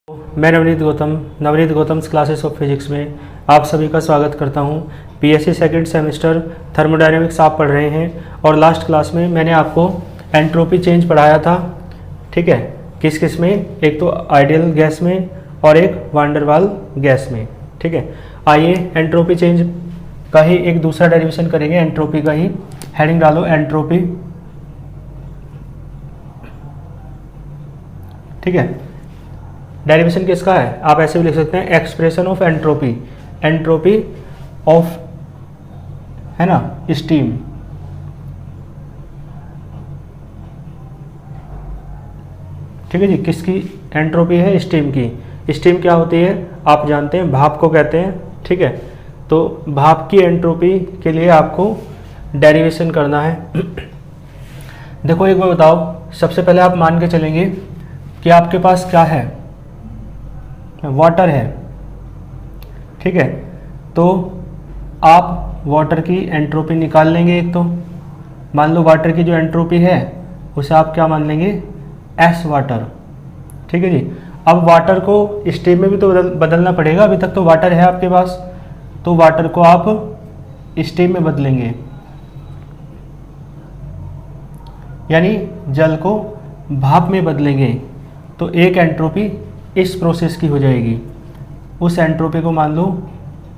मैं Navneet Gautam's classes of physics में आप सभी का स्वागत करता हूं। पीएससी सेकंड सेमेस्टर थर्मोडायनेमिक्स आप पढ़ रहे हैं और लास्ट क्लास में मैंने आपको एंट्रोपी चेंज पढ़ाया था। ठीक है, किस किस में? एक तो आइडियल गैस में और एक वान डेर वाल गैस में। ठीक है, आइए एंट्रोपी चेंज का ही एक दूसरा डेरिवेशन करेंगे। एंट्रोपी का ही हेडिंग डालो, एंट्रोपी। ठीक है, डेरिवेशन किसका है? आप ऐसे भी लिख सकते हैं, expression of entropy, entropy of, है ना, स्टीम। ठीक है जी, किसकी एंट्रोपी है? स्टीम की। स्टीम क्या होती है आप जानते हैं, भाप को कहते हैं। ठीक है, तो भाप की एंट्रोपी के लिए आपको डेरिवेशन करना है। देखो एक बार बताओ, सबसे पहले आप मान के चलेंगे कि आपके पास क्या है? वाटर है। ठीक है, तो आप वाटर की एंट्रोपी निकाल लेंगे। एक तो मान लो वाटर की जो एंट्रोपी है उसे आप क्या मान लेंगे? S water. ठीक है जी, अब वाटर को स्टीम में भी तो बदलना पड़ेगा। अभी तक तो वाटर है आपके पास, तो वाटर को आप स्टीम में बदलेंगे, यानी जल को भाप में बदलेंगे। तो एक एंट्रोपी इस प्रोसेस की हो जाएगी। उस एंट्रोपी को मान लो,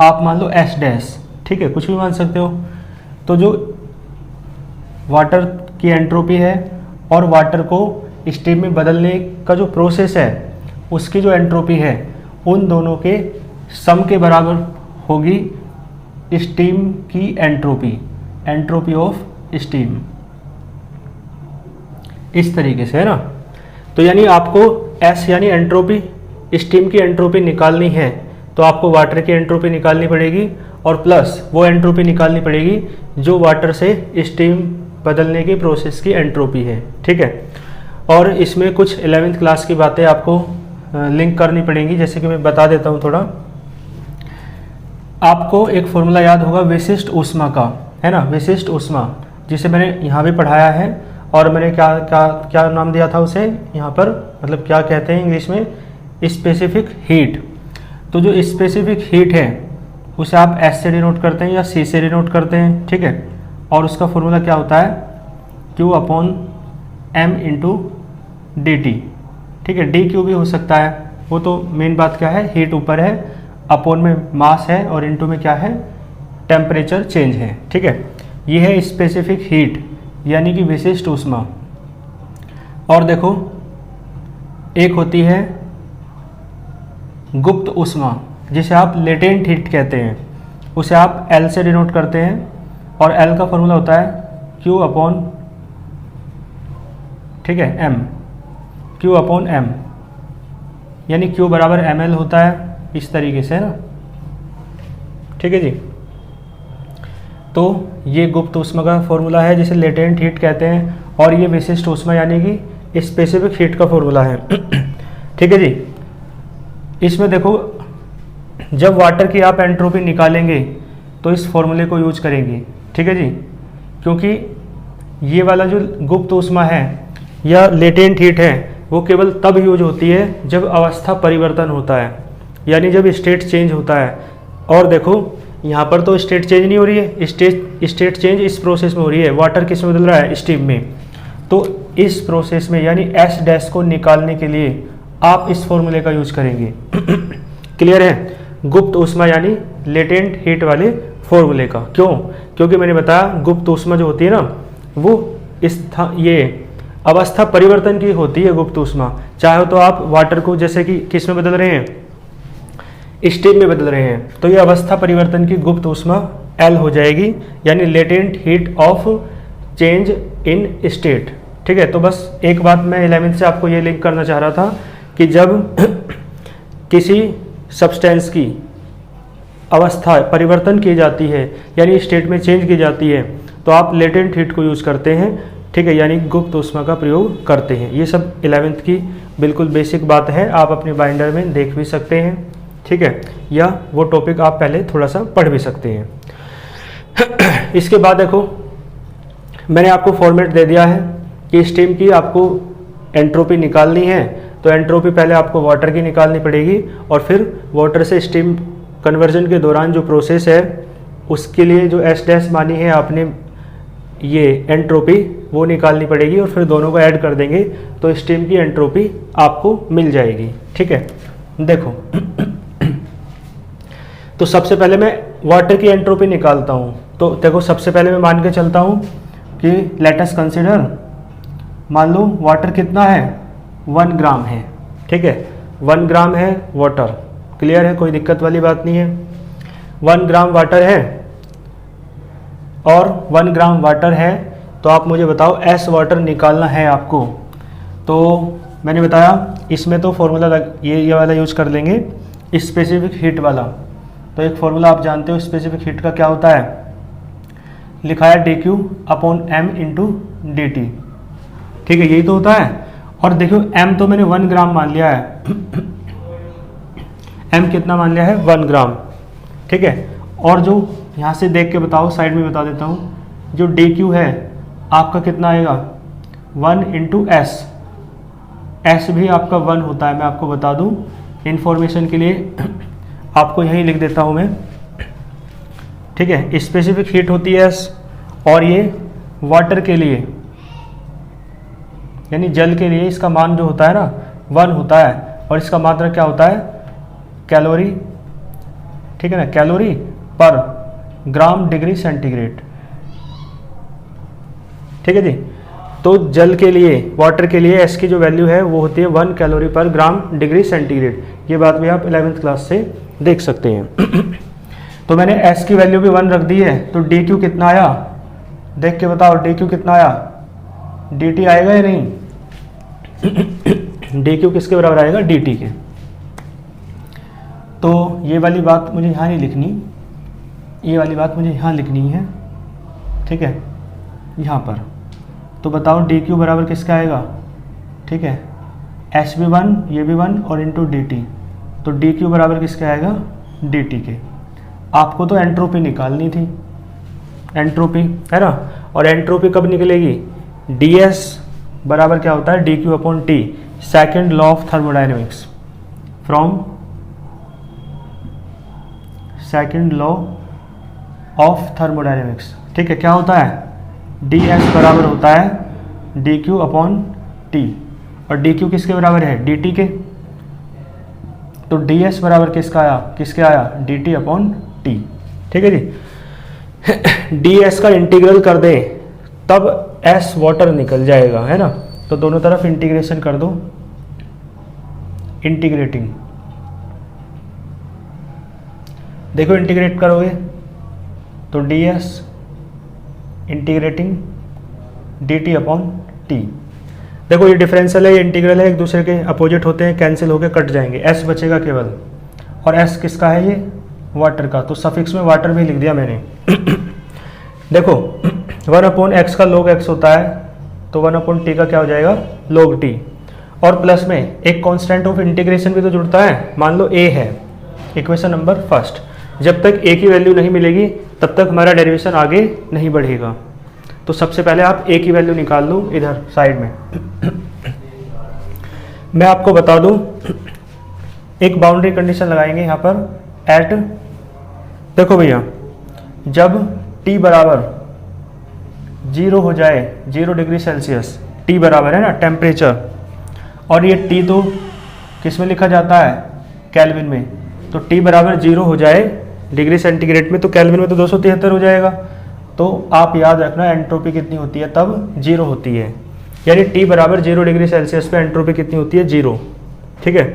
आप मान लो एस डैश। ठीक है, कुछ भी मान सकते हो। तो जो वाटर की एंट्रोपी है और वाटर को स्टीम में बदलने का जो प्रोसेस है उसकी जो एंट्रोपी है, उन दोनों के सम के बराबर होगी स्टीम की एंट्रोपी, एंट्रोपी ऑफ स्टीम। इस तरीके से, है ना। तो यानी आपको एस यानी एंट्रोपी, स्टीम की एंट्रोपी निकालनी है तो आपको वाटर की एंट्रोपी निकालनी पड़ेगी और प्लस वो एंट्रोपी निकालनी पड़ेगी जो वाटर से स्टीम बदलने की प्रोसेस की एंट्रोपी है। ठीक है, और इसमें कुछ 11वीं क्लास की बातें आपको लिंक करनी पड़ेंगी, जैसे कि मैं बता देता हूँ थोड़ा। आपको एक फॉर्मूला याद होगा विशिष्ट ऊष्मा का, है ना, विशिष्ट ऊष्मा, जिसे मैंने यहाँ भी पढ़ाया है। और मैंने क्या क्या क्या नाम दिया था उसे यहाँ पर, मतलब क्या कहते हैं इंग्लिश में? Specific heat. तो जो स्पेसिफिक हीट है उसे आप एस से डिनोट करते हैं या सी से डिनोट करते हैं। ठीक है, और उसका फॉर्मूला क्या होता है? Q upon M into D T. ठीक है, डी क्यू भी हो सकता है, वो तो मेन बात क्या है, हीट ऊपर है, अपॉन में मास है और इंटू में क्या है? टेम्परेचर चेंज है। ठीक है, ये है स्पेसिफिक हीट यानी कि विशिष्ट ऊष्मा। और देखो एक होती है गुप्त ऊष्मा, जिसे आप लेटेंट हीट कहते हैं, उसे आप L से डिनोट करते हैं और L का फॉर्मूला होता है Q अपॉन, ठीक है, M, Q अपॉन M, यानी Q बराबर ml होता है। इस तरीके से, है ना। ठीक है जी, तो ये गुप्त ऊष्मा का फॉर्मूला है जिसे लेटेंट हीट कहते हैं, और ये विशिष्ट ऊष्मा यानी कि स्पेसिफिक हीट का फॉर्मूला है। ठीक है जी, इसमें देखो जब वाटर की आप एंट्रोपी निकालेंगे तो इस फॉर्मूले को यूज करेंगे। ठीक है जी, क्योंकि ये वाला जो गुप्त ऊष्मा है या लेटेंट हीट है वो केवल तब यूज होती है जब अवस्था परिवर्तन होता है, यानी जब स्टेट चेंज होता है। और देखो यहाँ पर तो स्टेट चेंज नहीं हो रही है, स्टेट चेंज इस प्रोसेस में हो रही है। वाटर किस में बदल रहा है? स्टीम में। तो इस प्रोसेस में यानी एस डैश को निकालने के लिए आप इस फॉर्मूले का यूज करेंगे। क्लियर है? गुप्त ऊष्मा यानी लेटेंट हीट वाले फॉर्मूले का। क्यों? क्योंकि मैंने बताया गुप्त ऊष्मा जो होती है ना, वो ये अवस्था परिवर्तन की होती है गुप्त ऊष्मा। चाहे तो आप वाटर को जैसे कि किस में बदल रहे हैं? स्टीम में बदल रहे हैं, तो ये अवस्था परिवर्तन की गुप्त ऊष्मा L हो जाएगी, यानी latent heat of change in state. ठीक है, तो बस एक बात मैं 11वीं से आपको ये लिंक करना चाह रहा था कि जब किसी सब्सटेंस की अवस्था परिवर्तन की जाती है यानी स्टेट में चेंज की जाती है तो आप लेटेंट हीट को यूज़ करते हैं। ठीक है, यानी गुप्त ऊष्मा का प्रयोग करते हैं। ये सब 11वीं की बिल्कुल बेसिक बात है, आप अपने बाइंडर में देख भी सकते हैं। ठीक है, या वो टॉपिक आप पहले थोड़ा सा पढ़ भी सकते हैं। इसके बाद देखो मैंने आपको फॉर्मेट दे दिया है कि स्टीम की आपको एंट्रोपी निकालनी है तो एंट्रोपी पहले आपको वाटर की निकालनी पड़ेगी और फिर वाटर से स्टीम कन्वर्जन के दौरान जो प्रोसेस है उसके लिए जो एस डैश मानी है आपने ये एंट्रोपी वो निकालनी पड़ेगी और फिर दोनों को ऐड कर देंगे तो स्टीम की एंट्रोपी आपको मिल जाएगी। ठीक है, देखो तो सबसे पहले मैं वाटर की एंट्रोपी निकालता हूँ। तो देखो सबसे पहले मैं मान के चलता हूँ कि लेट अस कंसीडर, मान लो वाटर कितना है 1 ग्राम है। ठीक है, 1 ग्राम है वाटर, क्लियर है, कोई दिक्कत वाली बात नहीं है। 1 ग्राम वाटर है और 1 ग्राम वाटर है तो आप मुझे बताओ एस वाटर निकालना है आपको। तो मैंने बताया इसमें तो फॉर्मूला ये वाला यूज कर लेंगे, स्पेसिफिक हीट वाला। तो एक फॉर्मूला आप जानते हो स्पेसिफिक हीट का क्या होता है, लिखा है dQ upon m into dt। ठीक है, यही तो होता है। और देखो m तो मैंने 1 ग्राम मान लिया है m कितना मान लिया है 1 ग्राम। ठीक है, और जो यहाँ से देख के बताओ, साइड में बता देता हूँ, जो dQ है आपका कितना आएगा 1 इंटू एस। एस भी आपका 1 होता है, मैं आपको बता दूँ इन्फॉर्मेशन के लिए, आपको यहीं लिख देता हूँ मैं। ठीक है, स्पेसिफिक हीट होती है एस, और ये वाटर के लिए यानी जल के लिए इसका मान जो होता है ना 1 होता है, और इसका मात्रा क्या होता है कैलोरी। ठीक है ना, कैलोरी पर ग्राम डिग्री सेंटीग्रेड। ठीक है जी, तो जल के लिए वाटर के लिए एस की जो वैल्यू है वो होती है 1 कैलोरी पर ग्राम डिग्री सेंटीग्रेड। ये बात भी आप 11th क्लास से देख सकते हैं। तो मैंने एस की वैल्यू भी 1 रख दी है, तो डी क्यू कितना आया देख के बताओ, डी क्यू कितना आया, डी टी आएगा या नहीं डी क्यू किसके बराबर आएगा, डी टी के। तो ये वाली बात मुझे यहाँ नहीं लिखनी, ये वाली बात मुझे यहाँ लिखनी है। ठीक है, यहाँ पर तो बताओ डी क्यू बराबर किसका आएगा। ठीक है, एस भी 1, ये भी 1 और इंटू डी टी, तो डी क्यू बराबर किसके आएगा डी टी के। आपको तो एंट्रोपी निकालनी थी, एंट्रोपी है ना, और एंट्रोपी कब निकलेगी, डी एस बराबर क्या होता है D Q upon T, second law of thermodynamics, from second law of thermodynamics. ठीक है, क्या होता है डी एस बराबर होता है डी क्यू अपॉन टी, और डी क्यू किसके बराबर है डी टी के। तो डी एस बराबर किसके आया डी टी अपॉन टी। ठीक है जी, डी एस का इंटीग्रल कर दे तब एस वाटर निकल जाएगा, है ना। तो दोनों तरफ इंटीग्रेशन कर दो, इंटीग्रेटिंग, देखो इंटीग्रेट करोगे तो D S integrating D T upon T. देखो ये डिफरेंशियल है, ये इंटीग्रल है, एक दूसरे के अपोजिट होते हैं, कैंसिल होकर कट जाएंगे, एस बचेगा केवल, और एस किसका है ये वाटर का, तो सफिक्स में वाटर भी लिख दिया मैंने। देखो 1 अपॉन एक्स का log x होता है, तो 1 अपॉन टी का क्या हो जाएगा log t, और प्लस में एक कांस्टेंट ऑफ इंटीग्रेशन भी तो जुड़ता है, मान लो a है, इक्वेशन नंबर फर्स्ट। जब तक a की वैल्यू नहीं मिलेगी तब तक हमारा डेरिवेशन आगे नहीं बढ़ेगा। तो सबसे पहले आप a की वैल्यू निकाल लो इधर साइड में। मैं आपको बता दूं, एक बाउंड्री कंडीशन लगाएंगे यहाँ पर एट, देखो भैया जब t बराबर 0 हो जाए, 0 डिग्री सेल्सियस, t बराबर है ना टेम्परेचर, और ये t तो किस में लिखा जाता है केल्विन में, तो t बराबर 0 हो जाए डिग्री सेंटीग्रेड में, तो केल्विन में तो 273 हो जाएगा। तो आप याद रखना एंट्रोपी कितनी होती है तब 0 होती है, यानी t बराबर 0 डिग्री सेल्सियस पे एंट्रोपी कितनी होती है 0। ठीक है,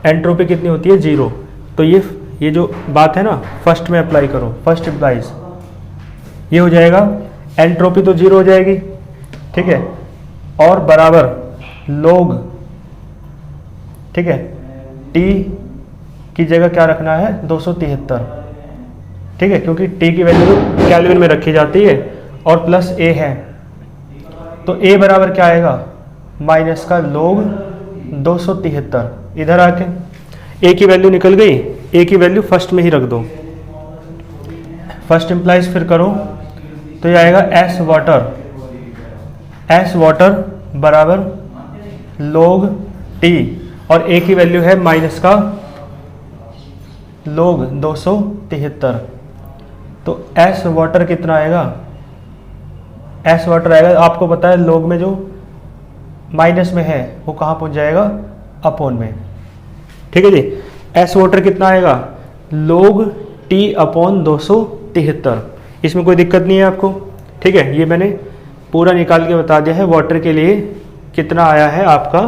एंट्रोपी कितनी होती है 0। तो ये जो बात है ना फर्स्ट में अप्लाई करो, फर्स्ट अप्लाइज, ये हो जाएगा एंट्रोपी तो 0 हो जाएगी। ठीक है, और बराबर log, ठीक है, t की जगह क्या रखना है 273। ठीक है, क्योंकि t की वैल्यू केल्विन में रखी जाती है, और प्लस a है, तो a बराबर क्या आएगा माइनस का log 273। इधर आके a की वैल्यू निकल गई, a की वैल्यू फर्स्ट में ही रख दो, फर्स्ट इम्प्लाइज फिर करो, तो ये आएगा एस वाटर, एस वाटर बराबर log टी, और ए की वैल्यू है माइनस का log 273। तो एस वाटर कितना आएगा, एस वाटर आएगा, आपको पता है log में जो माइनस में है वो कहाँ पहुँच जाएगा, अपॉन में। ठीक है जी, एस वाटर कितना आएगा, log टी अपॉन 273। इसमें कोई दिक्कत नहीं है आपको। ठीक है, ये मैंने पूरा निकाल के बता दिया है वाटर के लिए कितना आया है आपका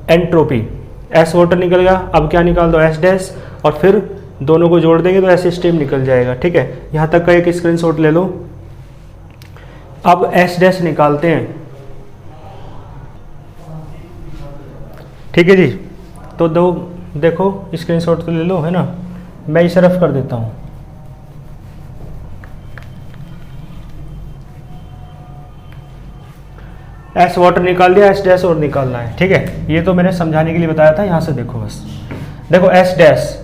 एंट्रोपी। एस वाटर निकल गया, अब क्या निकाल दो, एस डैश, और फिर दोनों को जोड़ देंगे तो ऐसे स्टीम निकल जाएगा। ठीक है, यहाँ तक का एक स्क्रीनशॉट ले लो। अब एस डैश निकालते हैं। ठीक है जी, तो देखो स्क्रीनशॉट तो ले लो, है ना, मैं इसे रफ कर देता हूँ। एस वाटर निकाल दिया, एस डैश और निकालना है। ठीक है, ये तो मैंने समझाने के लिए बताया था। यहाँ से देखो, बस देखो एस डैश,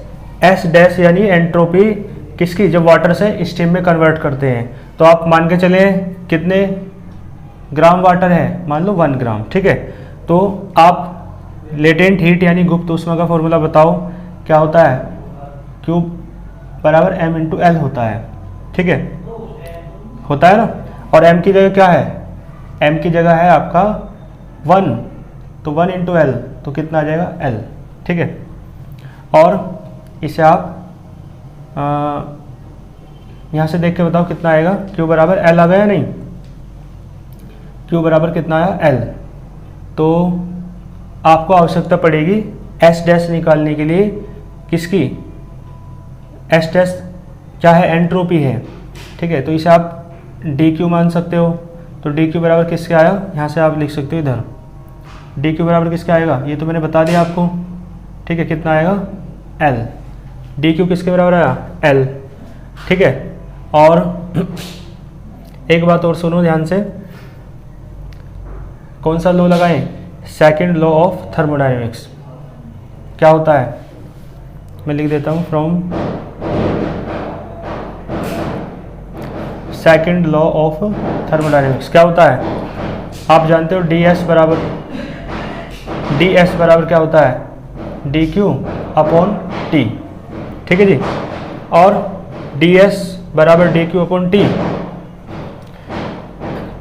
एस डैश यानी एंट्रोपी किसकी, जब वाटर से स्टीम में कन्वर्ट करते हैं। तो आप मान के चले कितने ग्राम वाटर है, मान लो 1 ग्राम। ठीक है, तो आप लेटेंट हीट यानी गुप्त ऊष्मा का फॉर्मूला बताओ क्या होता है, Q बराबर m इंटू एल होता है। ठीक है, होता है ना, और m की जगह क्या है, m की जगह है आपका 1, तो 1 इंटू एल, तो कितना आ जाएगा L। ठीक है, और इसे आप यहाँ से देख के बताओ कितना आएगा, Q बराबर L आ गया नहीं, Q बराबर कितना आया L। तो आपको आवश्यकता पड़ेगी S डैश निकालने के लिए, किसकी, S डैश क्या है, एंट्रोपी है। ठीक है, तो इसे आप dQ मान सकते हो। तो dQ बराबर किसके आया, यहाँ से आप लिख सकते हो इधर, dQ बराबर किसके आएगा, ये तो मैंने बता दिया आपको। ठीक है, कितना आएगा L, dQ किसके बराबर आया L। ठीक है, और एक बात और सुनो ध्यान से, कौन सा लॉ लगाएं, सेकंड लॉ ऑफ थर्मोडायनेमिक्स। क्या होता है, मैं लिख देता हूँ, from second law of thermodynamics क्या होता है, आप जानते हो ds बराबर क्या होता है, dq अपॉन t। ठीक है जी, और ds बराबर dq अपॉन t।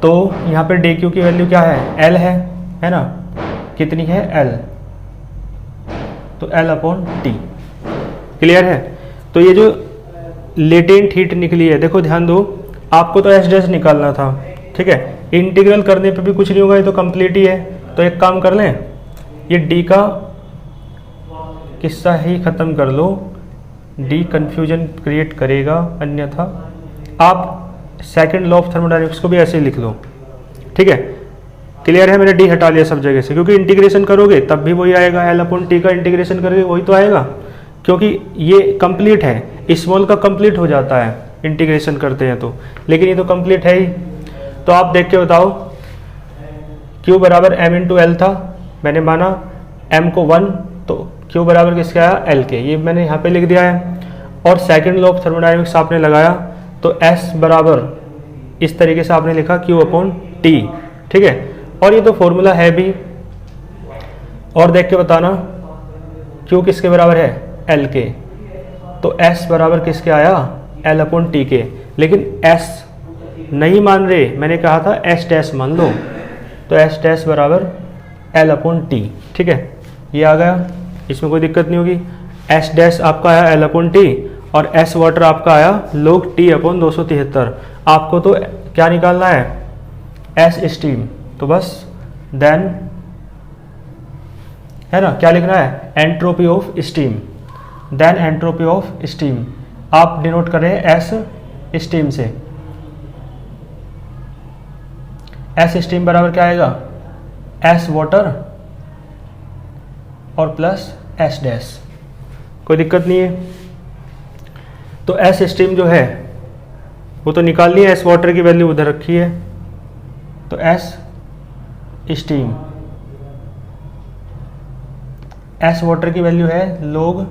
तो यहाँ पे dq की वैल्यू क्या है, L है ना, कितनी है L, तो L अपॉन टी। क्लियर है, तो ये जो लेटेंट हीट निकली है, देखो ध्यान दो, आपको तो एस डैश निकालना था। ठीक है, इंटीग्रल करने पे भी कुछ नहीं होगा, ये तो कंप्लीट ही है। तो एक काम कर लें, ये डी का किस्सा ही ख़त्म कर लो, डी कन्फ्यूजन क्रिएट करेगा, अन्यथा आप सेकंड लॉ ऑफ थर्मोडायनेमिक्स को भी ऐसे ही लिख लो। ठीक है, क्लियर है, मैंने डी हटा लिया सब जगह से, क्योंकि इंटीग्रेशन करोगे तब भी वही आएगा, एल अपॉन टी का इंटीग्रेशन करोगे वही तो आएगा, क्योंकि ये कंप्लीट है, स्मॉल का कंप्लीट हो जाता है इंटीग्रेशन करते हैं तो, लेकिन ये तो कंप्लीट है ही। तो आप देख के बताओ, Q बराबर m इंटू एल था, मैंने माना m को 1, तो Q बराबर किसके आया, L के, ये मैंने यहाँ पे लिख दिया है। और सेकंड लॉ ऑफ थर्मोडायनेमिक्स आपने लगाया, तो S बराबर इस तरीके से आपने लिखा Q अपॉन T। ठीक है, और ये तो फॉर्मूला है भी, और देख के बताना Q किसके बराबर है, L के, तो S बराबर किसके आया, L अपॉन T के। लेकिन S नहीं मान रहे, मैंने कहा था S डैश मान लो, तो S डैश बराबर L अपॉन T। ठीक है, ये आ गया, इसमें कोई दिक्कत नहीं होगी। S डैश आपका आया L अपॉन T, और S वाटर आपका आया log T अपॉन 273। आपको तो क्या निकालना है, S स्टीम, तो बस देन, है ना, क्या लिखना है, entropy of steam, then entropy of steam आप डिनोट करें S स्टीम से। S स्टीम बराबर क्या आएगा, S वाटर और प्लस S डैश, कोई दिक्कत नहीं है। तो S स्टीम जो है वो तो निकालनी है, S वाटर की वैल्यू उधर रखी है, तो S स्टीम, S वाटर की वैल्यू है log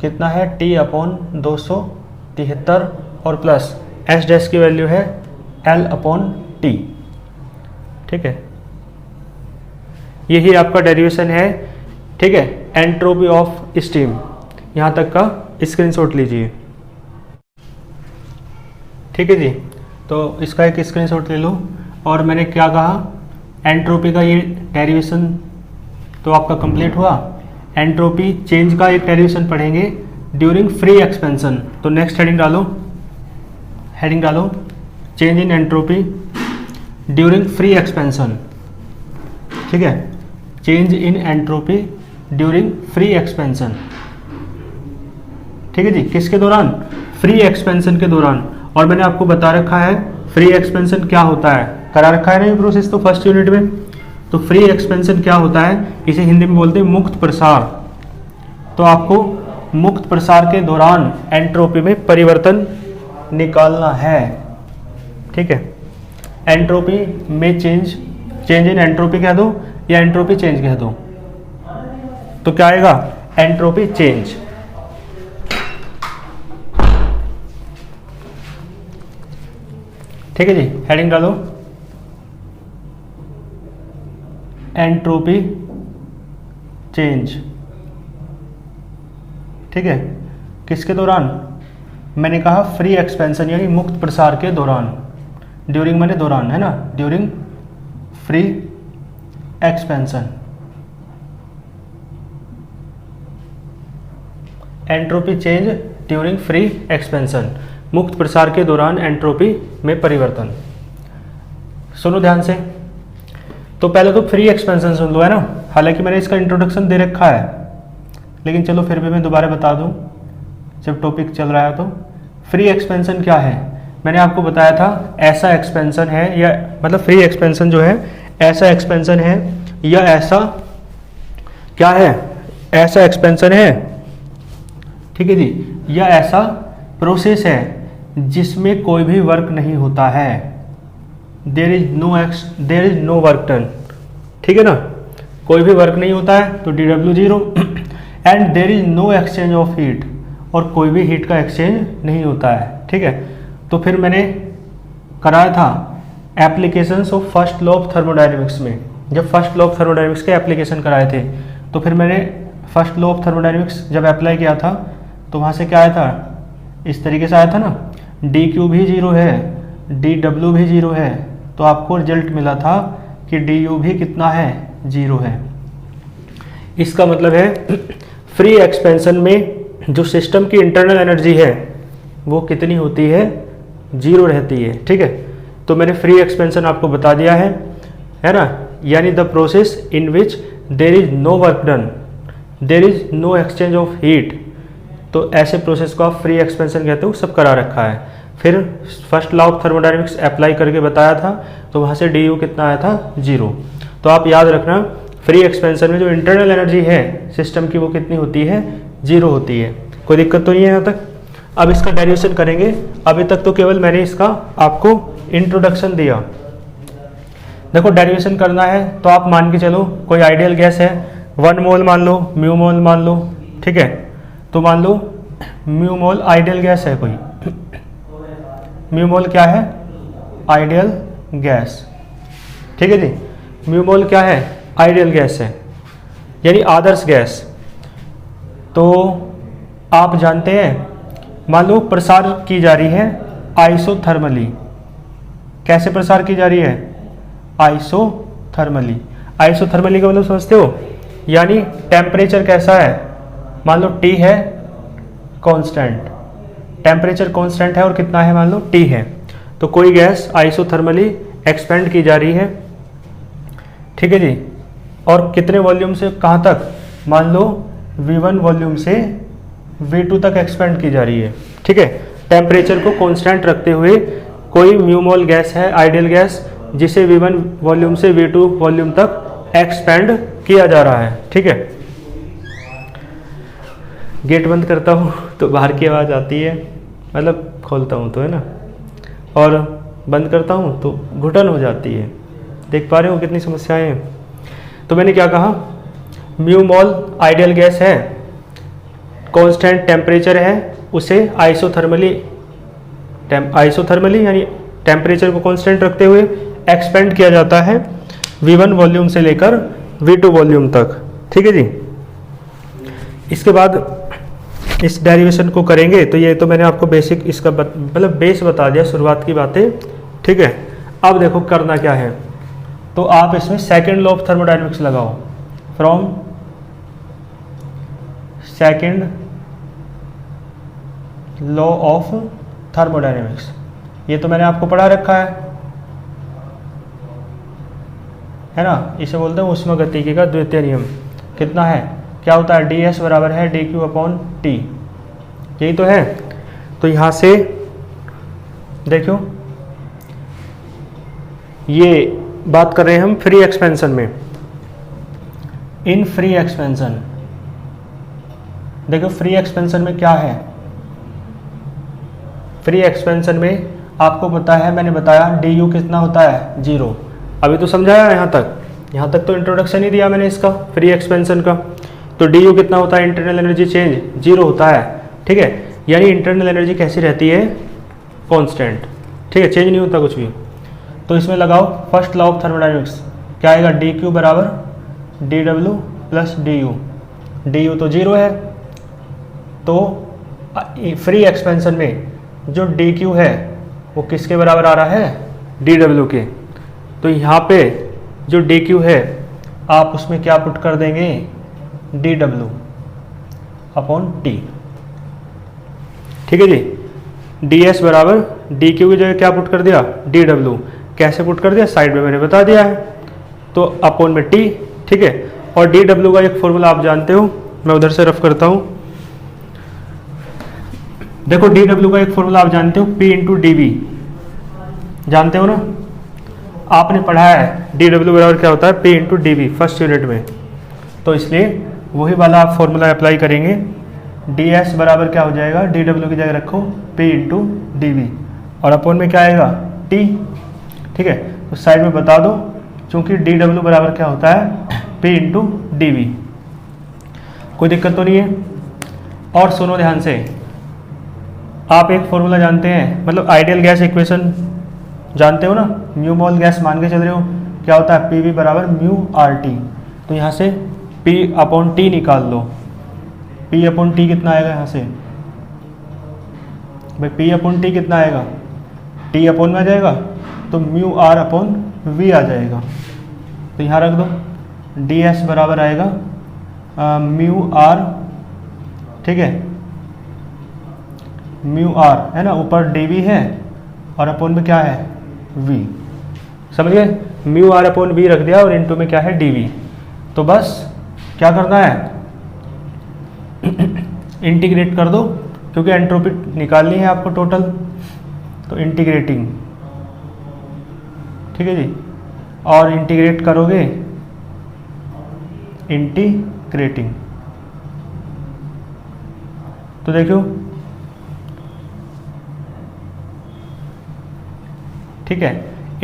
कितना है, T अपॉन 273, और प्लस S डैश की वैल्यू है L अपॉन T। ठीक है, यही आपका डेरिवेशन है, ठीक है, एंट्रोपी ऑफ स्टीम। यहाँ तक का स्क्रीनशॉट लीजिए, ठीक है जी। तो इसका एक स्क्रीनशॉट ले लो। और मैंने क्या कहा, एंट्रोपी का ये डेरिवेशन तो आपका कंप्लीट हुआ। एंट्रोपी चेंज का एक डेरिवेशन पढ़ेंगे ड्यूरिंग फ्री एक्सपेंशन। तो नेक्स्ट हेडिंग डालो change in entropy during free expansion, ठीक है, change in entropy during free expansion, ठीक है जी। किसके दौरान? फ्री एक्सपेंशन के दौरान। और मैंने आपको बता रखा है फ्री एक्सपेंशन क्या होता है, करा रखा है ना ये प्रोसेस तो फर्स्ट यूनिट में। तो फ्री एक्सपेंशन क्या होता है, इसे हिंदी में बोलते हैं मुक्त प्रसार। तो आपको मुक्त प्रसार के दौरान एंट्रोपी में परिवर्तन निकालना है, ठीक है। एंट्रोपी में चेंज इन एंट्रोपी कह दो या एंट्रोपी चेंज कह दो, तो क्या आएगा, एंट्रोपी चेंज। ठीक है जी, हेडिंग डालो एंट्रोपी चेंज, ठीक है। किसके दौरान? मैंने कहा फ्री एक्सपेंशन यानी मुक्त प्रसार के दौरान। ड्यूरिंग माने दौरान, है ना, during free expansion. Entropy change during free expansion, मुक्त प्रसार के दौरान एंट्रोपी में परिवर्तन। सुनो ध्यान से। तो पहले तो फ्री एक्सपेंशन सुन लो, है ना। हालांकि मैंने इसका इंट्रोडक्शन दे रखा है, लेकिन चलो फिर भी मैं दोबारा बता दूं जब टॉपिक चल रहा है। तो फ्री एक्सपेंशन क्या है, मैंने आपको बताया था ऐसा एक्सपेंशन है, या मतलब फ्री एक्सपेंशन जो है ऐसा एक्सपेंशन है या ऐसा क्या है, ऐसा एक्सपेंशन है, ठीक है जी, या ऐसा प्रोसेस है जिसमें कोई भी वर्क नहीं होता है। There is no work done, ठीक है ना, कोई भी वर्क नहीं होता है तो DW 0। And there is no exchange of heat, और कोई भी हीट का एक्सचेंज नहीं होता है, ठीक है। तो फिर मैंने कराया था applications of first law of thermodynamics में, जब फर्स्ट लॉ ऑफ थर्मोडायनेमिक्स के एप्लीकेशन कराए थे, तो फिर मैंने फर्स्ट लॉ ऑफ थर्मोडायनेमिक्स जब अप्लाई किया था तो वहाँ से क्या आया था, इस तरीके से आया था ना, DQ भी 0 है, DW भी 0 है, तो आपको रिजल्ट मिला था कि DU भी कितना है, 0 है। इसका मतलब है फ्री एक्सपेंशन में जो सिस्टम की इंटरनल एनर्जी है वो कितनी होती है, 0 रहती है, ठीक है। तो मैंने फ्री एक्सपेंशन आपको बता दिया है ना, यानी the process in which there is no work done, there is no exchange of heat, तो ऐसे प्रोसेस को आप फ्री एक्सपेंशन कहते हो, सब करा रखा है। फिर first law of thermodynamics apply करके बताया था, तो वहाँ से DU कितना आया था, 0। तो आप याद रखना फ्री एक्सपेंशन में जो इंटरनल एनर्जी है सिस्टम की वो कितनी होती है, 0 होती है। कोई दिक्कत तो नहीं है यहाँ तक। अब इसका डेरिवेशन करेंगे। अभी तक तो केवल मैंने इसका आपको इंट्रोडक्शन दिया। देखो डेरिवेशन करना है तो आप मान के चलो कोई आइडियल गैस है, 1 मोल मान लो, म्यू मोल मान लो, ठीक है। तो मान लो म्यू मोल आइडियल गैस है कोई, म्यू मोल क्या है, आइडियल गैस, ठीक है जी। म्यू मोल क्या है, आइडियल गैस है, यानी आदर्श गैस। तो आप जानते हैं, मान लो प्रसार की जा रही है आइसोथर्मली। कैसे प्रसार की जा रही है, आइसोथर्मली। आइसोथर्मली का मतलब समझते हो, यानी टेम्परेचर कैसा है, मान लो T है कांस्टेंट, टेम्परेचर कांस्टेंट है और कितना है, मान लो T है। तो कोई गैस आइसोथर्मली एक्सपेंड की जा रही है, ठीक है जी। और कितने वॉल्यूम से कहाँ तक, मान लो V1 वॉल्यूम से V2 तक एक्सपेंड की जा रही है, ठीक है। टेम्परेचर को कांस्टेंट रखते हुए कोई म्यू मोल गैस है, आइडियल गैस, जिसे V1 वॉल्यूम से V2 वॉल्यूम तक एक्सपेंड किया जा रहा है, ठीक है। गेट बंद करता हूँ तो बाहर की आवाज़ आती है, मतलब खोलता हूँ तो, है ना, और बंद करता हूँ तो घुटन हो जाती है। देख पा रहे हो कितनी समस्याएं हैं। तो मैंने क्या कहा, म्यू मोल आइडियल गैस है, कांस्टेंट टेम्परेचर है, उसे आइसोथर्मली यानी टेम्परेचर को कांस्टेंट रखते हुए एक्सपेंड किया जाता है V1 वॉल्यूम से लेकर V2 वॉल्यूम तक। ठीक है जी। इसके बाद इस डेरिवेशन को करेंगे तो ये तो मैंने आपको बेसिक इसका मतलब बेस बता दिया, शुरुआत की बातें। ठीक है, अब देखो करना क्या है। तो आप इसमें सेकेंड लॉ ऑफ थर्मोडायनेमिक्स लगाओ, from second law of thermodynamics. ये तो मैंने आपको पढ़ा रखा है ना, इसे बोलते हैं ऊष्मागतिकी का द्वितीय नियम। कितना है, क्या होता है, ds बराबर है dq अपॉन t, यही तो है। तो यहाँ से देखो ये बात कर रहे हैं हम फ्री एक्सपेंशन में। इन फ्री एक्सपेंशन देखो, फ्री एक्सपेंशन में क्या है, फ्री एक्सपेंशन में आपको पता है, मैंने बताया du कितना होता है, 0। अभी तो समझाया यहाँ तक तो इंट्रोडक्शन ही दिया मैंने इसका फ्री एक्सपेंशन का। तो du कितना होता है, इंटरनल एनर्जी चेंज 0 होता है। ठीक है, यानी इंटरनल एनर्जी कैसी रहती है, कांस्टेंट। ठीक है, चेंज नहीं होता कुछ भी। तो इसमें लगाओ फर्स्ट लॉ ऑफ थर्मोडायनेमिक्स, क्या आएगा, dq बराबर dw प्लस du तो 0 है। तो फ्री एक्सपेंशन में जो dq है वो किसके बराबर आ रहा है, dw के। तो यहाँ पे जो dq है आप उसमें क्या पुट कर देंगे, dw अपॉन t। ठीक है जी, ds बराबर dq की जगह क्या पुट कर दिया, dw। कैसे पुट कर दिया, साइड में मैंने बता दिया है। तो अपॉन में t। ठीक है, और dw का एक फॉर्मूला आप जानते हो, मैं उधर से रफ करता हूँ। देखो dw का एक फॉर्मूला आप जानते हो, p इंटू dv, जानते हो ना, आपने पढ़ा है dw बराबर क्या होता है, p into dv first unit में। तो इसलिए वही वाला आप फॉर्मूला अप्लाई करेंगे। ds बराबर क्या हो जाएगा, dw की जगह रखो p इंटू dv, और अपॉन में क्या आएगा, t। ठीक है, तो साइड में बता दो, चूंकि dw बराबर क्या होता है, p इंटू dv। कोई दिक्कत तो नहीं है। और सुनो ध्यान से, आप एक फॉर्मूला जानते हैं, मतलब आइडियल गैस इक्वेशन जानते हो ना, म्यू मोल गैस मान के चल रहे हो, क्या होता है, PV बराबर म्यू RT। तो यहाँ से P अपॉन T निकाल लो। P अपॉन T कितना आएगा, यहाँ से भाई P अपॉन T कितना आएगा, T अपॉन में आ जाएगा, तो म्यू R अपॉन V आ जाएगा। तो यहाँ रख दो, ds बराबर आएगा म्यू R। ठीक है, म्यू R है ना, ऊपर dv है और अपॉन में क्या है, v। समझ गए, म्यू R अपॉन v रख दिया और इनटू में क्या है, dv। तो बस क्या करना है, इंटीग्रेट कर दो, क्योंकि एंट्रोपी निकालनी है आपको टोटल। तो इंटीग्रेटिंग, ठीक है जी, और इंटीग्रेट करोगे, इंटीग्रेटिंग, तो देखो ठीक है,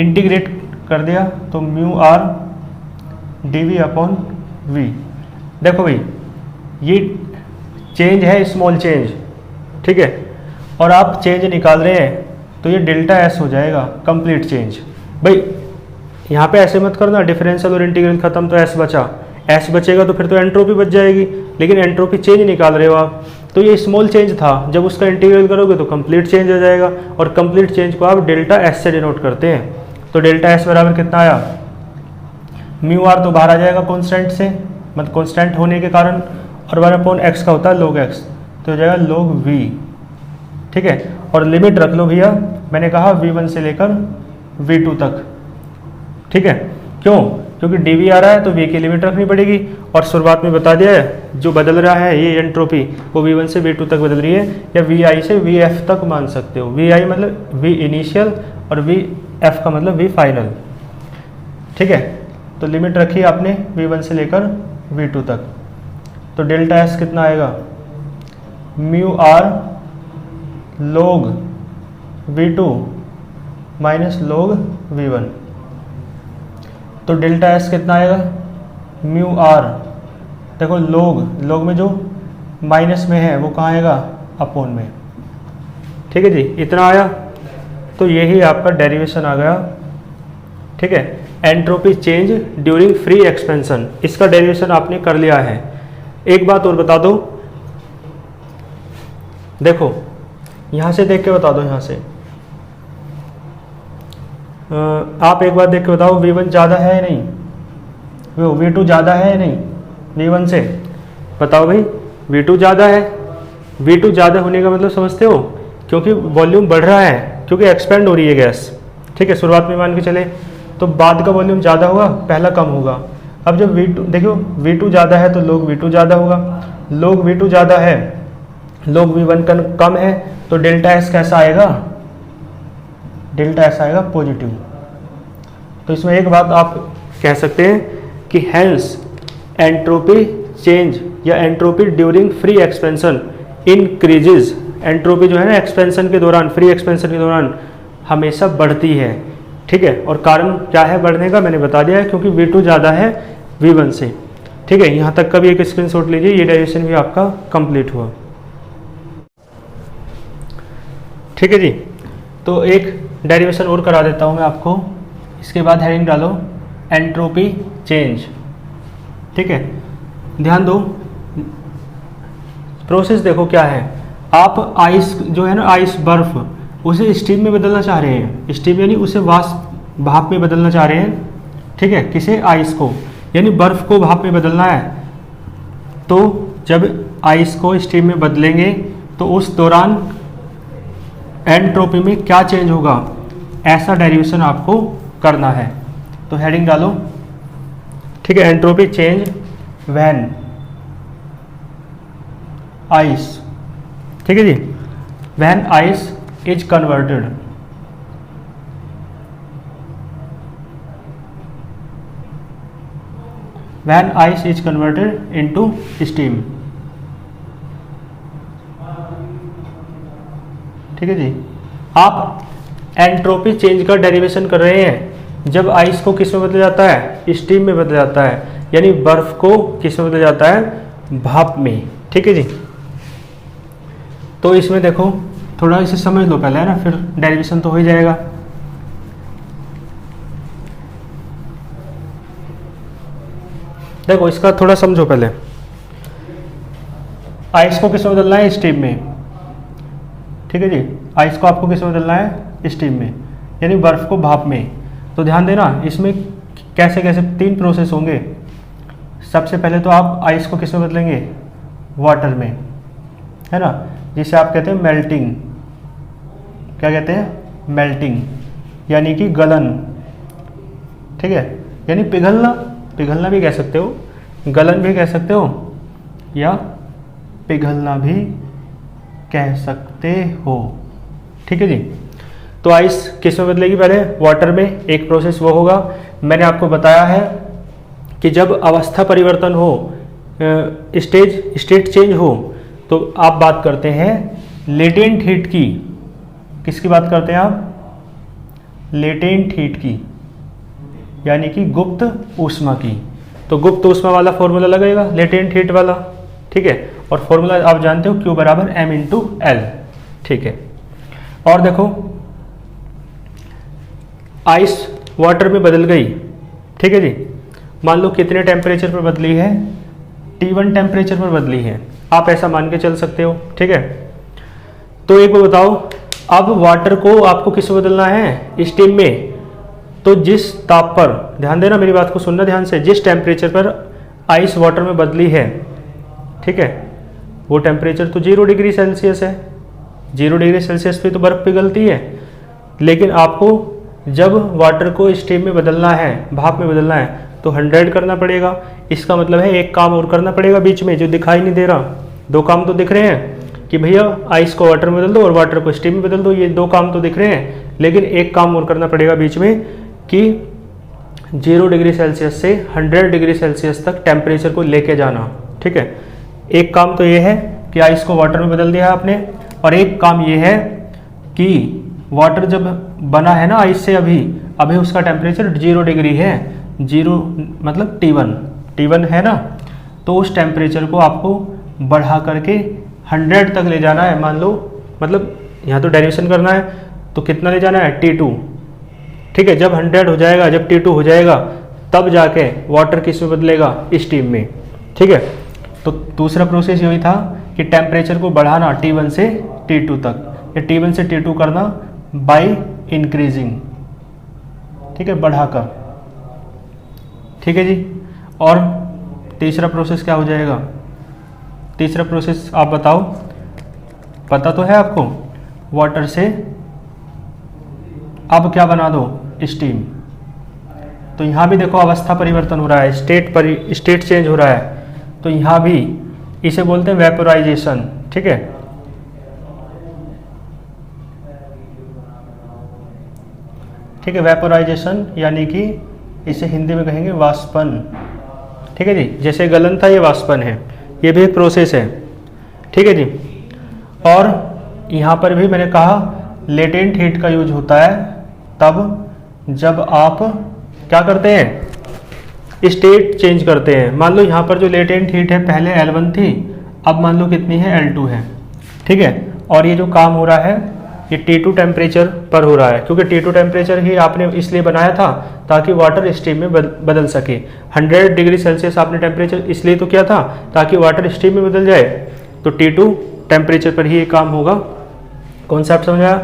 इंटीग्रेट कर दिया तो mu R dv upon v। देखो भाई ये चेंज है, स्मॉल चेंज। ठीक है, और आप चेंज निकाल रहे हैं तो ये डेल्टा एस हो जाएगा, कंप्लीट चेंज। भाई यहाँ पे ऐसे मत करना, डिफरेंशियल और इंटीग्रल खत्म तो एस बचा, एस बचेगा तो फिर तो एंट्रोपी बच जाएगी, लेकिन एंट्रोपी चेंज निकाल रहे हो आप, तो ये स्मॉल चेंज था, जब उसका इंटीग्रल करोगे तो कंप्लीट चेंज हो जाएगा, और कंप्लीट चेंज को आप डेल्टा एस से डिनोट करते हैं। तो डेल्टा एस बराबर कितना आया, म्यू आर तो बाहर आ जाएगा कॉन्स्टेंट से, मतलब कॉन्स्टेंट होने के कारण, और 1/x का होता है log x, तो हो जाएगा log v। ठीक है, और लिमिट रख लो भैया, मैंने कहा v1 से लेकर v2 तक। ठीक है, क्यों, क्योंकि dv आ रहा है तो v की लिमिट रखनी पड़ेगी, और शुरुआत में बता दिया है जो बदल रहा है ये एंट्रोपी वो v1 से v2 तक बदल रही है, या vi से vf तक मान सकते हो। vi मतलब v इनिशियल और vf का मतलब v फाइनल। ठीक है, तो लिमिट रखी आपने v1 से लेकर v2 तक, तो डेल्टा एस कितना आएगा, mu R log v2 minus log v1। तो डेल्टा एस कितना आएगा, म्यू आर, देखो log में जो माइनस में है वो कहाँ आएगा, अपोन में। ठीक है जी, इतना आया, तो यही आपका डेरिवेशन आ गया। ठीक है, entropy change during free expansion, इसका डेरिवेशन आपने कर लिया है। एक बात और बता दो, देखो यहाँ से देख के बता दो, यहाँ से आप एक बात देख के बताओ, V1 ज़्यादा है या नहीं, V2 ज़्यादा है या नहीं V1 से, बताओ भाई। V2 ज़्यादा है, V2 ज़्यादा होने का मतलब समझते हो, क्योंकि वॉल्यूम बढ़ रहा है, क्योंकि एक्सपेंड हो रही है गैस, ठीक है। शुरुआत में मान के चले तो बाद का वॉल्यूम ज़्यादा होगा, पहला कम होगा। अब जब V2 देखो, V2 ज़्यादा है तो log V2 ज़्यादा होगा, log V2 ज़्यादा है, log V1 कम है, तो डेल्टा एस कैसा आएगा, डेल्टा एस आएगा पॉजिटिव। तो इसमें एक बात आप कह सकते हैं कि हेंस एंट्रोपी चेंज या entropy during free expansion increases, entropy जो है ना एक्सपेंशन के दौरान, फ्री एक्सपेंशन के दौरान हमेशा बढ़ती है, ठीक है। और कारण क्या है बढ़ने का, मैंने बता दिया है, क्योंकि V2 ज़्यादा है V1 से, ठीक है। यहाँ तक का भी एक स्क्रीनशॉट लीजिए, ये डेरिवेशन भी आपका कंप्लीट हुआ, ठीक है जी। तो एक डेरिवेशन और करा देता हूँ मैं आपको, इसके बाद हेडिंग डालो एंट्रोपी चेंज, ठीक है। ध्यान दो, प्रोसेस देखो क्या है, आप आइस जो है ना, आइस बर्फ, उसे स्टीम में बदलना चाह रहे हैं, स्टीम यानी उसे वाष्प भाप में बदलना चाह रहे हैं, ठीक है। किसे, आइस को, यानी बर्फ को भाप में बदलना है। तो जब आइस को स्टीम में बदलेंगे तो उस दौरान एंट्रोपी में क्या चेंज होगा, ऐसा डेरिवेशन आपको करना है। तो हेडिंग डालो, ठीक है, एंट्रोपी चेंज व्हेन आइस, ठीक है जी, when ice is converted, when ice is converted into steam, ठीक है जी। आप एंट्रोपी चेंज का डेरिवेशन कर रहे हैं जब आइस को किस में बदला जाता है, स्टीम में बदला जाता है, यानी बर्फ को किस में बदला जाता है, भाप में, ठीक है जी। तो इसमें देखो थोड़ा इसे समझ लो पहले, है ना, फिर डेरिवेशन तो हो ही जाएगा। देखो इसका थोड़ा समझो पहले, आइस को किस में बदलना है, स्टीम में, ठीक है जी। आइस को आपको किस में बदलना है, स्टीम में, यानी बर्फ को भाप में। तो ध्यान देना, इसमें कैसे कैसे 3 प्रोसेस होंगे। सबसे पहले तो आप आइस को किस में बदलेंगे, वाटर में, है ना, जिसे आप कहते हैं मेल्टिंग, क्या कहते हैं, मेल्टिंग, यानी कि गलन, ठीक है, यानी पिघलना, पिघलना भी कह सकते हो, गलन भी कह सकते हो, या पिघलना भी कह सकते हो, ठीक है जी। तो आइस किस में बदलेगी, पहले वाटर में, एक प्रोसेस वो होगा। मैंने आपको बताया है कि जब अवस्था परिवर्तन हो, स्टेट चेंज हो, तो आप बात करते हैं लेटेंट हीट की। किसकी बात करते हैं आप, लेटेंट हीट की, यानी कि गुप्त ऊष्मा की। तो गुप्त ऊष्मा वाला फॉर्मूला लगेगा लेटेंट हीट वाला, ठीक है। और फॉर्मूला आप जानते हो Q बराबर m/L, ठीक है। और देखो आइस वाटर में बदल गई, ठीक है जी। मान लो कितने टेम्परेचर पर बदली है, T1 टेम्परेचर पर बदली है, आप ऐसा मान के चल सकते हो, ठीक है। तो एक बार बताओ, अब वाटर को आपको किस में बदलना है, स्टीम में। तो जिस ताप पर, ध्यान देना मेरी बात को सुनना ध्यान से, जिस टेम्परेचर पर आइस वाटर में बदली है, ठीक है, वो टेम्परेचर तो 0 डिग्री सेल्सियस है। 0 डिग्री सेल्सियस पे तो बर्फ पिघलती है, लेकिन आपको जब वाटर को स्टीम में बदलना है, भाप में बदलना है, तो 100 करना पड़ेगा। इसका मतलब है एक काम और करना पड़ेगा बीच में, जो दिखाई नहीं दे रहा। 2 काम तो दिख रहे हैं कि भैया आइस को वाटर में बदल दो और वाटर को स्टीम में बदल दो, ये 2 काम तो दिख रहे हैं, लेकिन एक काम और करना पड़ेगा बीच में कि 0 डिग्री सेल्सियस से 100 डिग्री सेल्सियस तक टेम्परेचर को लेके जाना, ठीक है। एक काम तो ये है कि आइस को वाटर में बदल दिया है आपने, और एक काम ये है कि वाटर जब बना है ना आइस से, अभी उसका टेम्परेचर 0 डिग्री है, 0 मतलब T1 है ना, तो उस टेम्परेचर को आपको बढ़ा करके 100 तक ले जाना है। मान लो, मतलब यहाँ तो डेरिवेशन करना है, तो कितना ले जाना है, T2, ठीक है, जब 100 हो जाएगा, जब T2 हो जाएगा, तब जाके वाटर किस में बदलेगा, स्टीम में। ठीक है, तो दूसरा प्रोसेस यही था कि टेम्परेचर को बढ़ाना T1 से T2 तक, या T1 से T2 करना बाय इंक्रीजिंग, ठीक है, बढ़ाकर। ठीक है जी। और तीसरा प्रोसेस क्या हो जाएगा? तीसरा प्रोसेस आप बताओ, पता तो है आपको, वाटर से अब क्या बना दो, स्टीम। तो यहाँ भी देखो अवस्था परिवर्तन हो रहा है, स्टेट चेंज हो रहा है, तो यहाँ भी इसे बोलते हैं वेपोराइजेशन। ठीक है, ठीक है, वेपोराइजेशन यानी कि इसे हिंदी में कहेंगे वाष्पन। ठीक है जी, जैसे गलन था, ये वाष्पन है, ये भी एक प्रोसेस है। ठीक है जी। और यहाँ पर भी मैंने कहा लेटेंट हीट का यूज होता है तब जब आप क्या करते हैं, स्टेट चेंज करते हैं। मान लो यहाँ पर जो लेटेंट हीट है पहले L1 थी, अब मान लो कितनी है, L2 है। ठीक है, और ये जो काम हो रहा है ये T2 टेम्परेचर पर हो रहा है, क्योंकि T2 टेम्परेचर ही आपने इसलिए बनाया था ताकि वाटर स्टीम में बदल सके। 100 डिग्री सेल्सियस आपने टेम्परेचर इसलिए तो किया था ताकि वाटर स्टीम में बदल जाए, तो T2 टेम्परेचर पर ही ये काम होगा। कॉन्सेप्ट समझा?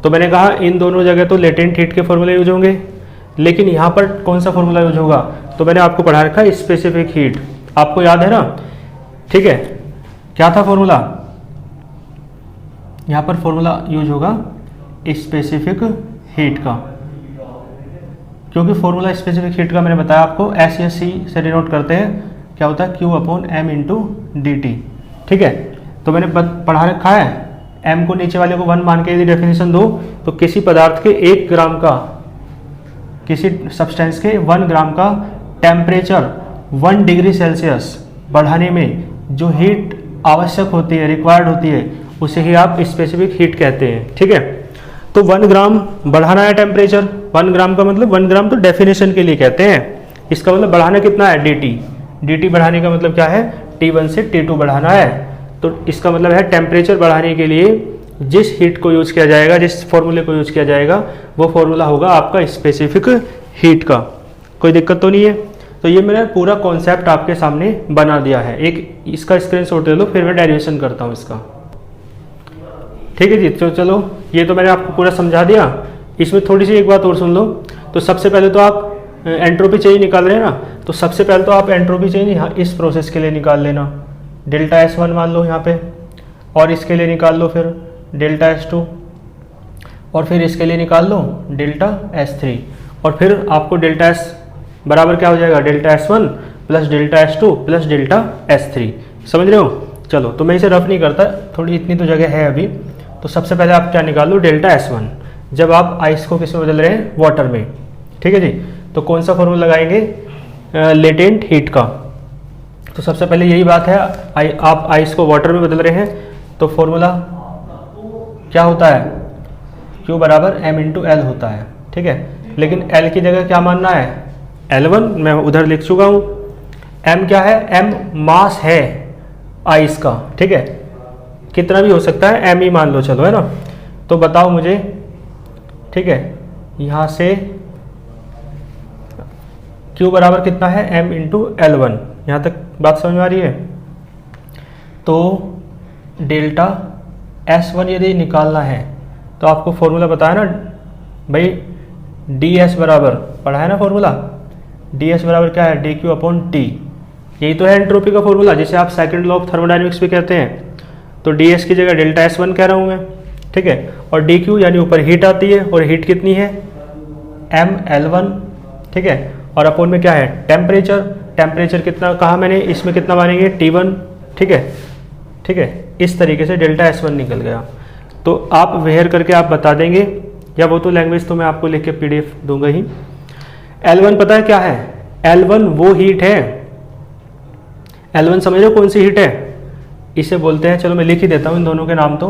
तो मैंने कहा इन दोनों जगह तो लेटेंट हीट के फॉर्मूले यूज होंगे, लेकिन यहाँ पर कौन सा फॉर्मूला यूज होगा? तो मैंने आपको पढ़ा रखा है स्पेसिफिक हीट, आपको याद है ना? ठीक है, क्या था फॉर्मूला? यहाँ पर फॉर्मूला यूज होगा स्पेसिफिक हीट का, क्योंकि फॉर्मूला स्पेसिफिक हीट का मैंने बताया आपको SC से डिनोट करते हैं, क्या होता है, Q/m/dt। ठीक है, तो मैंने पढ़ा रखा है, m को नीचे वाले को 1 मान के यदि डेफिनेशन दो तो किसी पदार्थ के 1 ग्राम का, किसी सब्सटेंस के 1 ग्राम का टेम्परेचर 1 डिग्री सेल्सियस बढ़ाने में जो हीट आवश्यक होती है, रिक्वायर्ड होती है, उसे ही आप स्पेसिफिक हीट कहते हैं। ठीक है, तो 1 ग्राम बढ़ाना है टेम्परेचर, 1 ग्राम का मतलब 1 ग्राम तो डेफिनेशन के लिए कहते हैं, इसका मतलब बढ़ाना कितना है, dt बढ़ाने का मतलब क्या है, T1 से T2 बढ़ाना है। तो इसका मतलब है टेम्परेचर बढ़ाने के लिए जिस हीट को यूज किया जाएगा, जिस फॉर्मूले को यूज किया जाएगा, वो फॉर्मूला होगा आपका स्पेसिफिक हीट का। कोई दिक्कत तो नहीं है? तो ये मैंने पूरा कॉन्सेप्ट आपके सामने बना दिया है, एक इसका स्क्रीनशॉट ले लो, फिर मैं डेरिवेशन करता हूँ इसका। ठीक है जी, तो चलो ये तो मैंने आपको पूरा समझा दिया। इसमें थोड़ी सी एक बात और सुन लो। तो सबसे पहले तो आप एंट्रोपी चेंज निकाल रहे हैं ना, तो सबसे पहले तो आप एंट्रोपी चेंज यहाँ इस प्रोसेस के लिए निकाल लेना, डेल्टा S1 मान लो यहाँ पे, और इसके लिए निकाल लो फिर डेल्टा S2, और फिर इसके लिए निकाल लो डेल्टा S3, और फिर आपको डेल्टा S बराबर क्या हो जाएगा, delta S1 plus delta S2 plus delta S3। समझ रहे हो? चलो, तो मैं इसे रफ नहीं करता, थोड़ी इतनी तो जगह है अभी। तो सबसे पहले आप क्या निकाल लो, डेल्टा S1, जब आप आइस को किस में बदल रहे हैं, वाटर में। ठीक है जी, तो कौन सा फॉर्मूला लगाएंगे, लेटेंट हीट का। तो सबसे पहले यही बात है, आप आइस को वाटर में बदल रहे हैं, तो फॉर्मूला क्या होता है, Q बराबर m/L होता है। ठीक है, लेकिन L की जगह क्या मानना है, L1, मैं उधर लिख चुका हूँ। m क्या है, m मास है आइस का। ठीक है, कितना भी हो सकता है, m ही मान लो, चलो, है ना? तो बताओ मुझे, ठीक है, यहाँ से Q बराबर कितना है, m/L1। यहाँ तक बात समझ में आ रही है? तो डेल्टा S1 यदि निकालना है तो आपको फॉर्मूला बताया ना भाई, ds बराबर, पढ़ा है ना फॉर्मूला, ds बराबर क्या है, dQ/T। यही तो है एंट्रोपी का फॉर्मूला, जिसे आप सेकंड लॉ ऑफ थर्मोडायनेमिक्स भी कहते हैं। तो ds की जगह डेल्टा S1 कह रहा हूँ मैं। ठीक है, और dQ यानी ऊपर हीट आती है, और हीट कितनी है, mL1। ठीक है, और अपोन में क्या है, टेम्परेचर। टेम्परेचर कितना कहा मैंने, इसमें कितना मानेंगे, T1। ठीक है, ठीक है, इस तरीके से डेल्टा S1 निकल गया। तो आप वेयर करके आप बता देंगे, या वो तो लैंग्वेज तो मैं आपको लिख के PDF दूंगा ही। L1 पता है क्या है, L1 वो हीट है, L1 समझ रहे हो कौन सी हीट है, इसे बोलते हैं, चलो मैं लिख ही देता हूँ इन दोनों के नाम। तो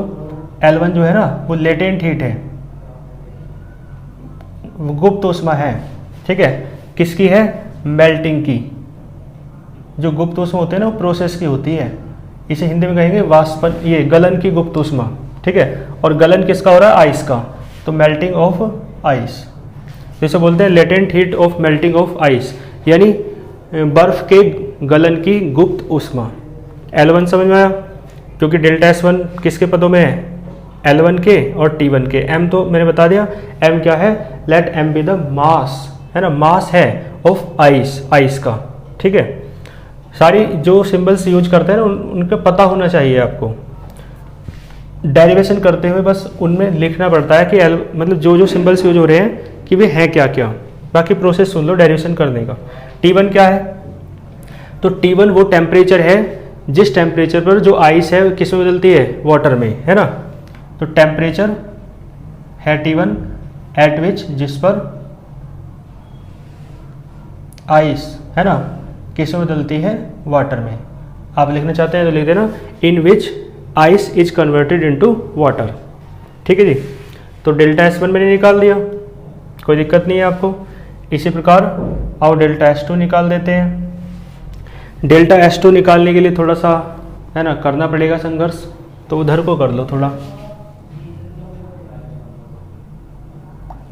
L1 जो है ना, वो लेटेंट हीट है, वो गुप्त ऊष्मा है। ठीक है, किसकी है, मेल्टिंग की। जो गुप्त ऊष्मा होते हैं ना, वो प्रोसेस की होती है, इसे हिंदी में कहेंगे वाष्पन, ये गलन की गुप्त ऊष्मा। ठीक है, और गलन किसका हो रहा है, आइस का, तो मेल्टिंग ऑफ आइस। जैसे बोलते हैं latent heat of melting of ice, यानी बर्फ के गलन की गुप्त ऊष्मा। L1 समझ में आया, क्योंकि डेल्टा S1 किसके पदों में है, L1 के और T1 के। M तो मैंने बता दिया, M क्या है, let M be the mass, है ना, मास है ऑफ आइस, आइस का। ठीक है, सारी जो सिंबल्स यूज करते हैं ना उनका पता होना चाहिए आपको। डेरिवेशन करते हुए बस उनमें लिखना पड़ता है कि मतलब जो जो सिंबल्स यूज हो रहे हैं कि वे हैं क्या क्या, बाकी प्रोसेस सुन लो डेरिवेशन करने का। T1 क्या है, तो T1 वो टेम्परेचर है जिस टेम्परेचर पर जो आइस है किस में बदलती है, वाटर में, है ना। तो टेम्परेचर है T1 एट विच, जिस पर आइस, है ना, किस में बदलती है, वाटर में। आप लिखना चाहते हैं तो लिख देना in which ice is converted into water. ठीक है जी, तो डेल्टा S1 मैंने निकाल दिया, कोई दिक्कत नहीं है आपको। इसी प्रकार और डेल्टा S2 निकाल देते हैं। डेल्टा S2 निकालने के लिए थोड़ा सा, है ना, करना पड़ेगा संघर्ष, तो उधर को कर लो थोड़ा।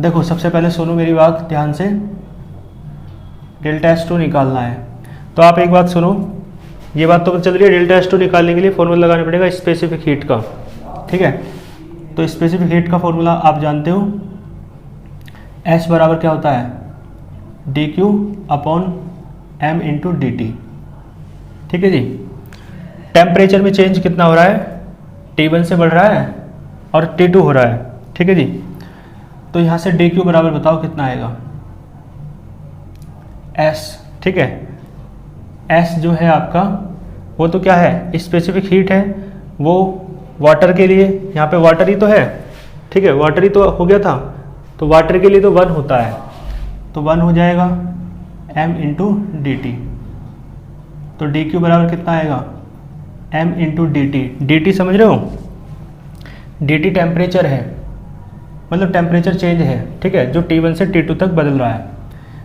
देखो सबसे पहले सुनो मेरी बात ध्यान से, डेल्टा S2 निकालना है तो आप एक बात सुनो, ये बात तो चल रही है, डेल्टा S2 निकालने के लिए फॉर्मूला लगाना पड़ेगा स्पेसिफिक हीट का। ठीक है, तो स्पेसिफिक हीट का फॉर्मूला आप जानते हो, S बराबर क्या होता है, dq upon m into D T. ठीक है जी, टेम्परेचर में चेंज कितना हो रहा है, T1 से बढ़ रहा है और T2 हो रहा है। ठीक है जी, तो यहाँ से dq बराबर बताओ कितना आएगा, S। ठीक है, S जो है आपका वो तो क्या है, स्पेसिफिक हीट है, वो वाटर के लिए, यहाँ पे वाटर ही तो है। ठीक है, वाटर ही तो हो गया था, तो वाटर के लिए तो 1 होता है, तो 1 हो जाएगा m इंटू डी टी। तो dq बराबर कितना आएगा, m into D T. D T समझ रहे हो, डी टी टेम्परेचर है, मतलब टेम्परेचर चेंज है। ठीक है, जो T1 से T2 तक बदल रहा है।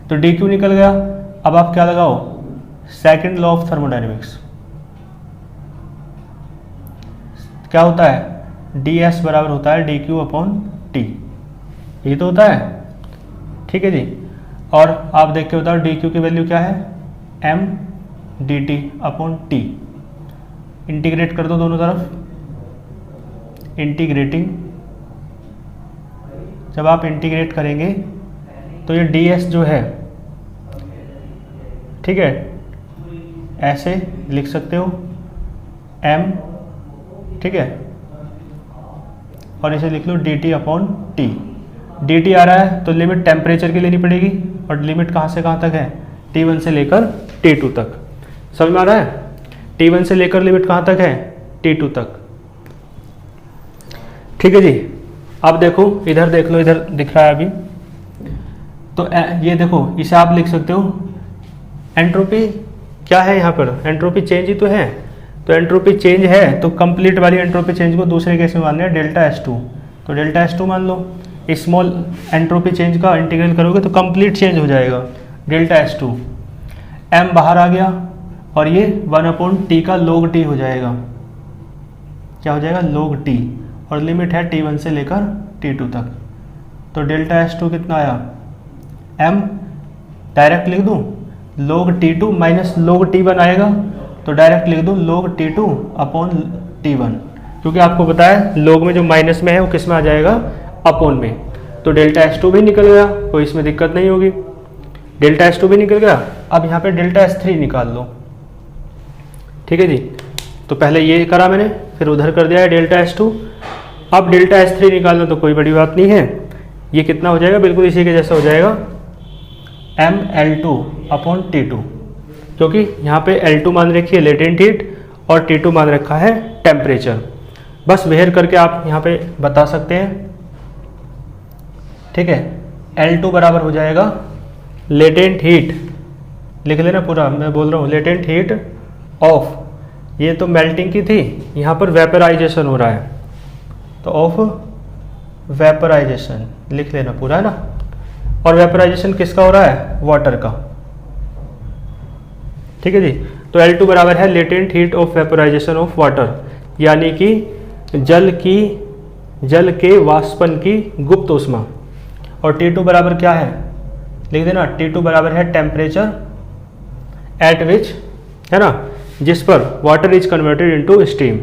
तो dq निकल गया, अब आप क्या लगाओ, सेकंड लॉ ऑफ थर्मोडायनेमिक्स। क्या होता है, ds बराबर होता है dq अपॉन t, ये तो होता है। ठीक है जी, और आप देख के बताओ dq की वैल्यू क्या है, m dt upon t। Integrate कर दो दोनों तरफ, इंटीग्रेटिंग, जब आप इंटीग्रेट करेंगे तो ये ds जो है, ठीक है, ऐसे लिख सकते हो m, ठीक है, और इसे लिख लो dt अपॉन t। dt आ रहा है तो लिमिट टेम्परेचर की लेनी पड़ेगी, और लिमिट कहाँ से कहाँ तक है, T1 से लेकर T2 तक। समझ में आ रहा है, T1 से लेकर लिमिट कहाँ तक है, T2 तक। ठीक है जी, अब देखो इधर देख लो, इधर दिख रहा है अभी, तो ये देखो इसे आप लिख सकते हो, एंट्रोपी क्या है यहाँ पर, एंट्रोपी चेंज ही तो है। तो एंट्रोपी चेंज है तो कंप्लीट वाली एंट्रोपी चेंज को दूसरे केस में मानना है डेल्टा S2, तो डेल्टा S2 मान लो। स्मॉल एंट्रोपी चेंज का इंटीग्रल करोगे तो कंप्लीट चेंज हो जाएगा, डेल्टा S2। m बाहर आ गया और ये 1/t का log t हो जाएगा, क्या हो जाएगा, log t, और लिमिट है T1 से लेकर T2 तक। तो डेल्टा S2 कितना आया, m डायरेक्ट लिख दूँ, log T2 minus log T1 आएगा, तो डायरेक्ट लिख दूँ log T2 अपॉन T1, क्योंकि आपको पता है log में जो माइनस में है वो किस में आ जाएगा, अपॉन में। तो डेल्टा S2 भी निकल गया, कोई इसमें दिक्कत नहीं होगी, डेल्टा S2 भी निकल गया। अब यहाँ पे डेल्टा S3 निकाल लो। ठीक है जी, तो पहले ये करा मैंने, फिर उधर कर दिया है डेल्टा S2। अब डेल्टा S3 निकालना तो कोई बड़ी बात नहीं है, ये कितना हो जाएगा, बिल्कुल इसी के जैसा हो जाएगा, mL2 अपॉन T2, क्योंकि यहाँ पे L2 मान रखी है लेटेंट हीट और T2 मान रखा है टेम्परेचर। बस वेयर करके आप यहाँ पे बता सकते हैं। ठीक है, L2 बराबर हो जाएगा लेटेंट हीट, लिख लेना पूरा, मैं बोल रहा हूँ लेटेंट हीट ऑफ, ये तो मेल्टिंग की थी, यहाँ पर वेपराइजेशन हो रहा है, तो ऑफ वेपराइजेशन लिख लेना पूरा, है ना। और वेपराइजेशन किसका हो रहा है, वाटर का। ठीक है जी, तो L2 बराबर है latent heat of vaporisation of water, यानी कि जल के वाष्पन की गुप्त ऊष्मा। और T2 बराबर क्या है, लिख देना T2 बराबर है टेम्परेचर एट विच, है ना, जिस पर water is converted into steam,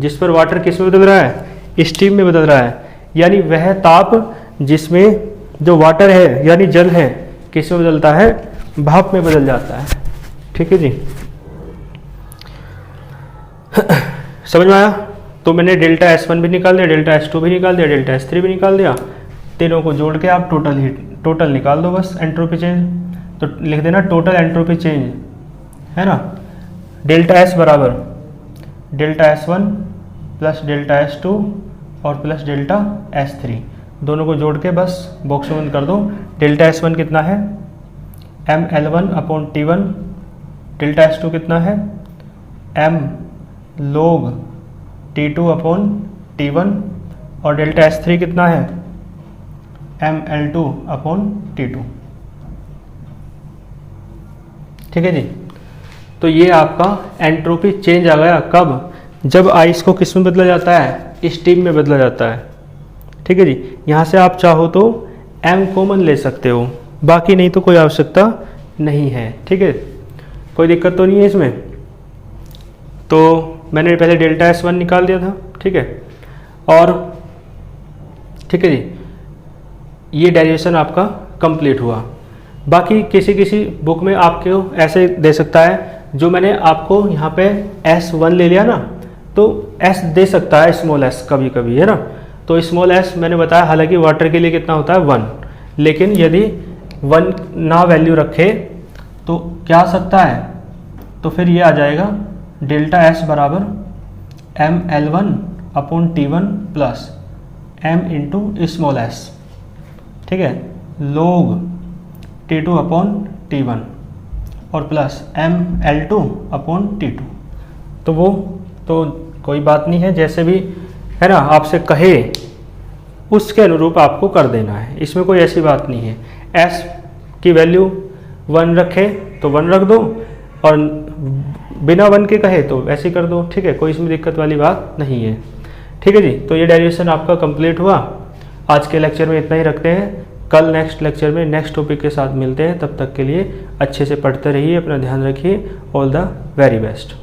जिस पर वाटर किस में बदल रहा है, स्टीम में बदल रहा है, यानी वह ताप जिसमें जो वाटर है यानी जल है किस में बदलता है, भाप में बदल जाता है। ठीक है जी, समझ में आया। तो मैंने डेल्टा S1 भी निकाल दिया, डेल्टा S2 भी निकाल दिया, डेल्टा S3 भी निकाल दिया, तीनों को जोड़ के आप टोटल निकाल दो बस एंट्रोपी चेंज। तो लिख देना टोटल एंट्रोपी चेंज, है ना, डेल्टा S बराबर delta S1 plus delta S2 और प्लस डेल्टा S3, दोनों को जोड़ के बस बॉक्स में बंद कर दो। डेल्टा S1 कितना है, mL1/T1, डेल्टा S2 कितना है, m log T2/T1 और डेल्टा S3 कितना है, mL2/T2। ठीक है जी, तो ये आपका एंट्रोपी चेंज आ गया। कब, जब आइस को किस में बदला जाता है, स्टीम में बदला जाता है। ठीक है जी, यहाँ से आप चाहो तो m कॉमन ले सकते हो, बाकी नहीं तो कोई आवश्यकता नहीं है। ठीक है, कोई दिक्कत तो नहीं है इसमें। तो मैंने पहले डेल्टा S1 निकाल दिया था, ठीक है, और ठीक है जी, ये डेरिवेशन आपका कंप्लीट हुआ। बाकी किसी किसी बुक में आपको ऐसे दे सकता है, जो मैंने आपको यहाँ पे S1 ले लिया ना, तो S दे सकता है स्मॉल s कभी कभी, है ना। तो स्मॉल s मैंने बताया, हालांकि वाटर के लिए कितना होता है 1, लेकिन यदि 1 ना वैल्यू रखे तो क्या आ सकता है, तो फिर ये आ जाएगा डेल्टा S बराबर mL1/T1 plus m into small s, ठीक है, log T2/T1 और प्लस mL2/T2। तो वो तो कोई बात नहीं है, जैसे भी है ना आपसे कहे उसके अनुरूप आपको कर देना है, इसमें कोई ऐसी बात नहीं है। s की वैल्यू 1 रखे तो 1 रख दो, और बिना 1 के कहे तो वैसे कर दो। ठीक है, कोई इसमें दिक्कत वाली बात नहीं है। ठीक है जी, तो ये डेरिवेशन आपका कंप्लीट हुआ। आज के लेक्चर में इतना ही रखते हैं, कल नेक्स्ट लेक्चर में नेक्स्ट टॉपिक के साथ मिलते हैं। तब तक के लिए अच्छे से पढ़ते रहिए, अपना ध्यान रखिए। All the very best.